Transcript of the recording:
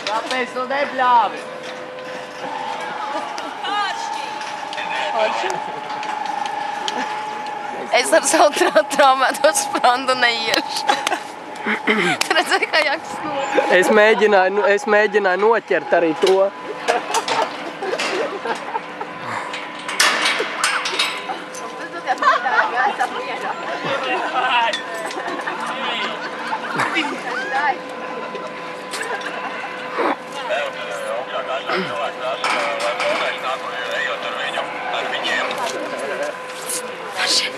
Kāpēc tu nebļāvi? Es ar savu traumēto sprandu neiešu. Redzēju, kā jāks noķer. Es mēģināju noķert arī to. Paši.